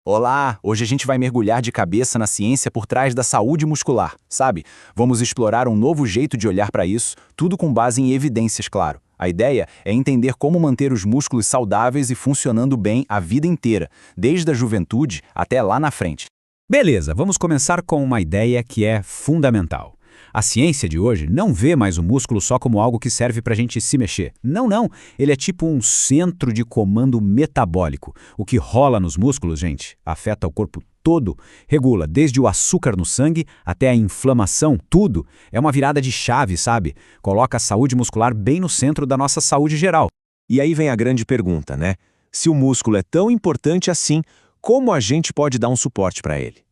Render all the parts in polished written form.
Olá! Hoje a gente vai mergulhar de cabeça na ciência por trás da saúde muscular, sabe? Vamos explorar um novo jeito de olhar para isso, tudo com base em evidências, claro. A ideia é entender como manter os músculos saudáveis e funcionando bem a vida inteira, desde a juventude até lá na frente. Beleza, vamos começar com uma ideia que é fundamental. A ciência de hoje não vê mais o músculo só como algo que serve para a gente se mexer. Não. Ele é tipo um centro de comando metabólico. O que rola nos músculos, gente, afeta o corpo todo, regula desde o açúcar no sangue até a inflamação, tudo. É uma virada de chave, sabe? Coloca a saúde muscular bem no centro da nossa saúde geral. E aí vem a grande pergunta, né? Se o músculo é tão importante assim, como a gente pode dar um suporte para ele?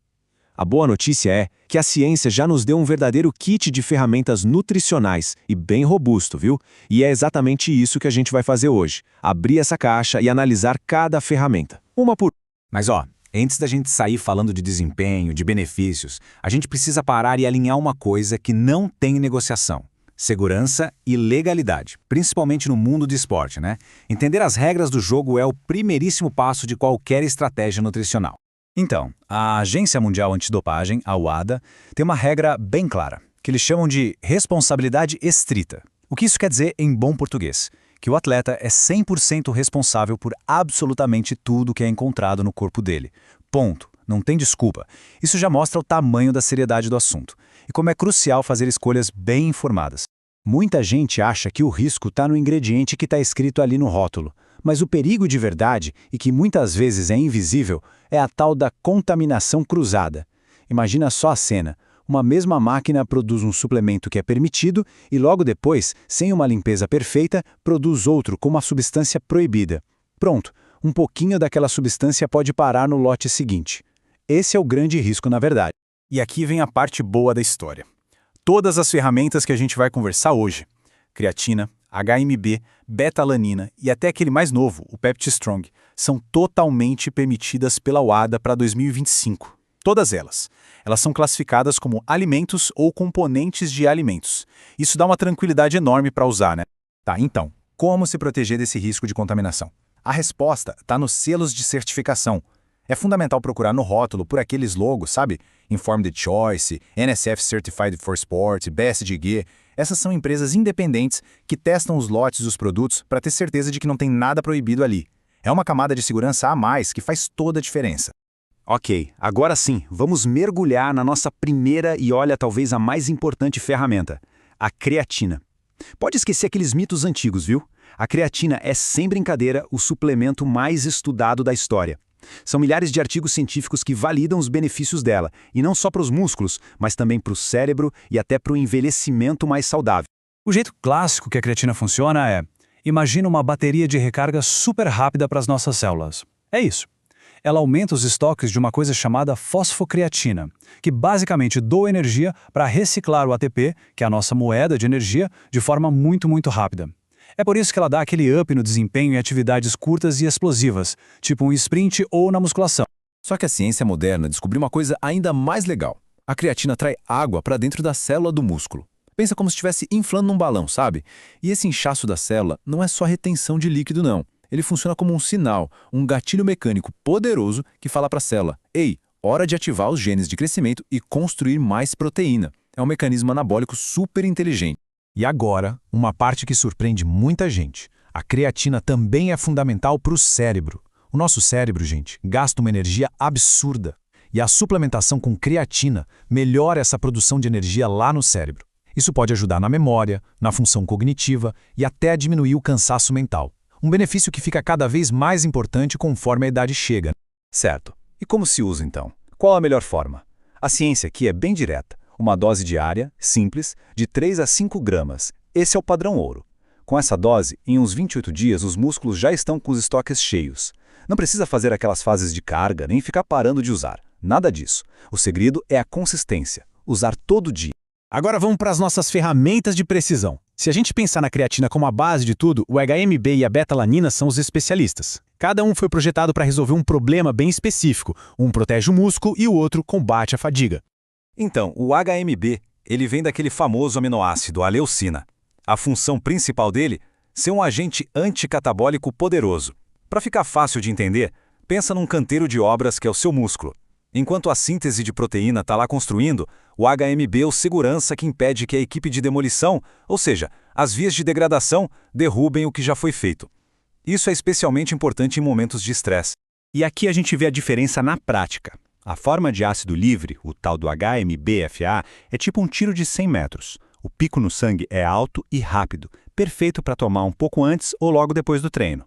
A boa notícia é que a ciência já nos deu um verdadeiro kit de ferramentas nutricionais e bem robusto, viu? E é exatamente isso que a gente vai fazer hoje, abrir essa caixa e analisar cada ferramenta, uma por Mas antes da gente sair falando de desempenho, de benefícios, a gente precisa parar e alinhar uma coisa que não tem negociação: segurança e legalidade, principalmente no mundo do esporte, né? Entender as regras do jogo é o primeiríssimo passo de qualquer estratégia nutricional. Então, a Agência Mundial Antidopagem, a UADA, tem uma regra bem clara, que eles chamam de responsabilidade estrita. O que isso quer dizer em bom português? Que o atleta é 100% responsável por absolutamente tudo que é encontrado no corpo dele. Ponto. Não tem desculpa. Isso já mostra o tamanho da seriedade do assunto e como é crucial fazer escolhas bem informadas. Muita gente acha que o risco está no ingrediente que está escrito ali no rótulo, mas o perigo de verdade, e que muitas vezes é invisível, é a tal da contaminação cruzada. Imagina só a cena. Uma mesma máquina produz um suplemento que é permitido e logo depois, sem uma limpeza perfeita, produz outro com uma substância proibida. Pronto, um pouquinho daquela substância pode parar no lote seguinte. Esse é o grande risco, na verdade. E aqui vem a parte boa da história. Todas as ferramentas que a gente vai conversar hoje, creatina, HMB, beta-alanina e até aquele mais novo, o PeptiStrong, são totalmente permitidas pela UADA para 2025. Todas elas. Elas são classificadas como alimentos ou componentes de alimentos. Isso dá uma tranquilidade enorme para usar, né? Tá, então, como se proteger desse risco de contaminação? A resposta está nos selos de certificação. É fundamental procurar no rótulo por aqueles logos, sabe? Informed Choice, NSF Certified for Sport, BSDG. Essas são empresas independentes que testam os lotes dos produtos para ter certeza de que não tem nada proibido ali. É uma camada de segurança a mais que faz toda a diferença. Ok, agora sim, vamos mergulhar na nossa primeira e olha talvez a mais importante ferramenta, a creatina. Pode esquecer aqueles mitos antigos, viu? A creatina é, sem brincadeira, o suplemento mais estudado da história. São milhares de artigos científicos que validam os benefícios dela, e não só para os músculos, mas também para o cérebro e até para o envelhecimento mais saudável. O jeito clássico que a creatina funciona é: imagina uma bateria de recarga super rápida para as nossas células. É isso. Ela aumenta os estoques de uma coisa chamada fosfocreatina, que basicamente doa energia para reciclar o ATP, que é a nossa moeda de energia, de forma muito rápida. É por isso que ela dá aquele up no desempenho em atividades curtas e explosivas, tipo um sprint ou na musculação. Só que a ciência moderna descobriu uma coisa ainda mais legal. A creatina traz água para dentro da célula do músculo. Pensa como se estivesse inflando num balão, sabe? E esse inchaço da célula não é só retenção de líquido, não. Ele funciona como um sinal, um gatilho mecânico poderoso que fala para a célula: ei, hora de ativar os genes de crescimento e construir mais proteína. É um mecanismo anabólico super inteligente. E agora, uma parte que surpreende muita gente. A creatina também é fundamental para o cérebro. O nosso cérebro, gente, gasta uma energia absurda. E a suplementação com creatina melhora essa produção de energia lá no cérebro. Isso pode ajudar na memória, na função cognitiva e até a diminuir o cansaço mental. Um benefício que fica cada vez mais importante conforme a idade chega. Certo. E como se usa, então? Qual a melhor forma? A ciência aqui é bem direta. Uma dose diária, simples, de 3 a 5 gramas. Esse é o padrão ouro. Com essa dose, em uns 28 dias, os músculos já estão com os estoques cheios. Não precisa fazer aquelas fases de carga, nem ficar parando de usar. Nada disso. O segredo é a consistência. Usar todo dia. Agora vamos para as nossas ferramentas de precisão. Se a gente pensar na creatina como a base de tudo, o HMB e a beta-alanina são os especialistas. Cada um foi projetado para resolver um problema bem específico. Um protege o músculo e o outro combate a fadiga. Então, o HMB, ele vem daquele famoso aminoácido, a leucina. A função principal dele, ser um agente anticatabólico poderoso. Para ficar fácil de entender, Pensa num canteiro de obras que é o seu músculo. Enquanto a síntese de proteína está lá construindo, o HMB é o segurança que impede que a equipe de demolição, ou seja, as vias de degradação, derrubem o que já foi feito. Isso é especialmente importante em momentos de estresse. E aqui a gente vê a diferença na prática. A forma de ácido livre, o tal do HMB-FA, é tipo um tiro de 100 metros. O pico no sangue é alto e rápido, perfeito para tomar um pouco antes ou logo depois do treino.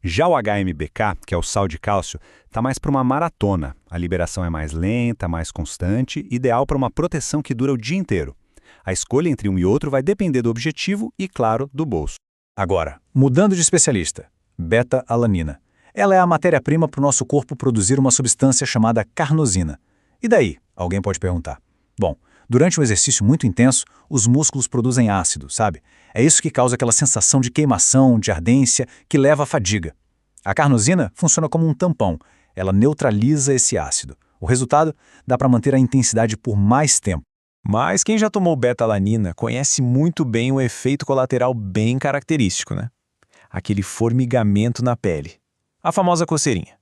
Já o HMBK, que é o sal de cálcio, está mais para uma maratona. A liberação é mais lenta, mais constante, ideal para uma proteção que dura o dia inteiro. A escolha entre um e outro vai depender do objetivo e, claro, do bolso. Agora, mudando de especialista, beta-alanina. Ela é a matéria-prima para o nosso corpo produzir uma substância chamada carnosina. E daí? Alguém pode perguntar. Bom, durante um exercício muito intenso, os músculos produzem ácido, sabe? É isso que causa aquela sensação de queimação, de ardência, que leva à fadiga. A carnosina funciona como um tampão. Ela neutraliza esse ácido. O resultado dá para manter a intensidade por mais tempo. Mas quem já tomou beta-alanina conhece muito bem o efeito colateral bem característico, né? Aquele formigamento na pele. A famosa coceirinha.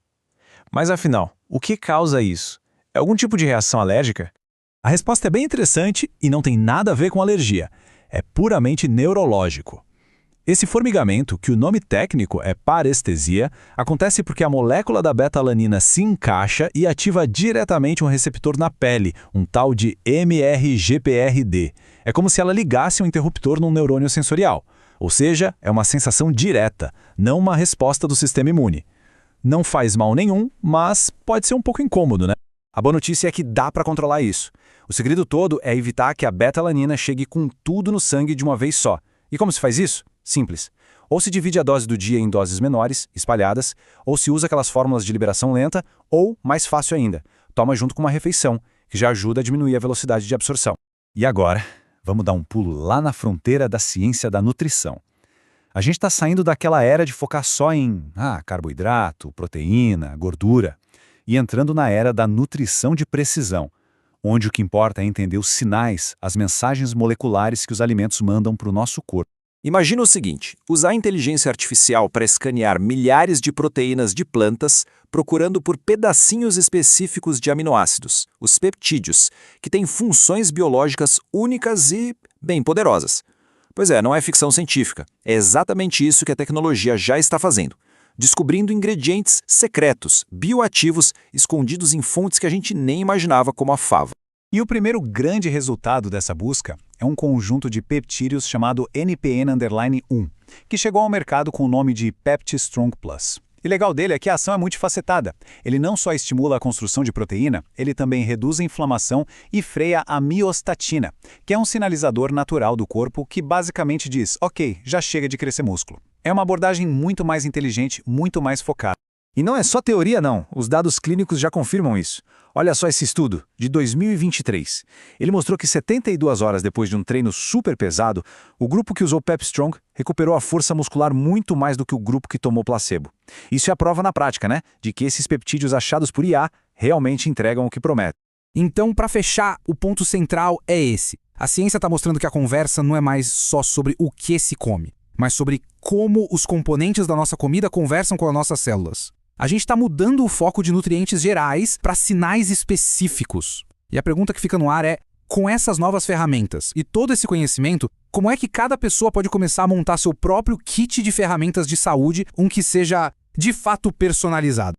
Mas afinal, o que causa isso? É algum tipo de reação alérgica? A resposta é bem interessante e não tem nada a ver com alergia. É puramente neurológico. Esse formigamento, que o nome técnico é parestesia, acontece porque a molécula da beta-alanina se encaixa e ativa diretamente um receptor na pele, um tal de MRGPRD. É como se ela ligasse um interruptor num neurônio sensorial. Ou seja, é uma sensação direta, não uma resposta do sistema imune. Não faz mal nenhum, mas pode ser um pouco incômodo, né? A boa notícia é que dá para controlar isso. O segredo todo é evitar que a beta-alanina chegue com tudo no sangue de uma vez só. E como se faz isso? Simples. Ou se divide a dose do dia em doses menores, espalhadas, ou se usa aquelas fórmulas de liberação lenta, ou, mais fácil ainda, toma junto com uma refeição, que já ajuda a diminuir a velocidade de absorção. E agora, vamos dar um pulo lá na fronteira da ciência da nutrição. A gente está saindo daquela era de focar só em carboidrato, proteína, gordura, e entrando na era da nutrição de precisão, onde o que importa é entender os sinais, as mensagens moleculares que os alimentos mandam para o nosso corpo. Imagina o seguinte, usar inteligência artificial para escanear milhares de proteínas de plantas, procurando por pedacinhos específicos de aminoácidos, os peptídeos, que têm funções biológicas únicas e bem poderosas. Pois é, não é ficção científica. É exatamente isso que a tecnologia já está fazendo. Descobrindo ingredientes secretos, bioativos, escondidos em fontes que a gente nem imaginava, como a fava. E o primeiro grande resultado dessa busca é um conjunto de peptídeos chamado NPN_1, que chegou ao mercado com o nome de PeptiStrong Plus. E legal dele é que a ação é multifacetada. Ele não só estimula a construção de proteína, ele também reduz a inflamação e freia a miostatina, que é um sinalizador natural do corpo que basicamente diz, ok, já chega de crescer músculo. É uma abordagem muito mais inteligente, muito mais focada. E não é só teoria não, os dados clínicos já confirmam isso. Olha só esse estudo, de 2023. Ele mostrou que 72 horas depois de um treino super pesado, o grupo que usou PepStrong recuperou a força muscular muito mais do que o grupo que tomou placebo. Isso é a prova na prática, né? De que esses peptídeos achados por IA realmente entregam o que prometem. Então, para fechar, o ponto central é esse. A ciência está mostrando que a conversa não é mais só sobre o que se come, mas sobre como os componentes da nossa comida conversam com as nossas células. A gente está mudando o foco de nutrientes gerais para sinais específicos. E a pergunta que fica no ar é, com essas novas ferramentas e todo esse conhecimento, como é que cada pessoa pode começar a montar seu próprio kit de ferramentas de saúde, um que seja de fato personalizado?